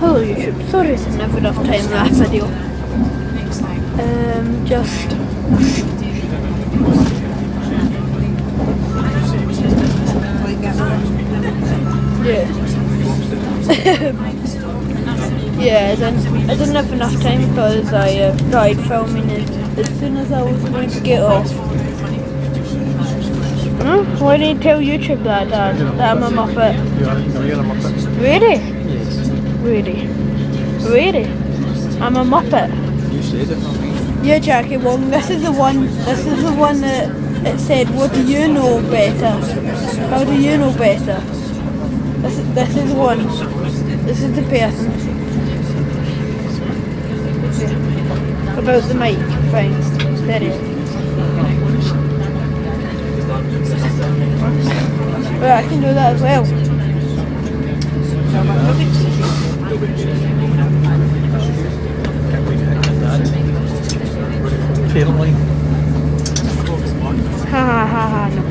Hello YouTube, sorry it's never enough time in that video. Just yeah. Yeah, I didn't have enough time because I tried filming it as soon as I was going to get off. Why didn't you tell YouTube that, Dad? That I'm a Muppet? You're a Muppet. Really? Yes. Really? Really? I'm a Muppet. You said it, not me. Yeah, Jackie Wong, this is the one that it said, what do you know better? How do you know better? This is one. This is the person. About the mic, fine. Steady. Well, I can do that as well. Fair line. Ha ha ha ha, no.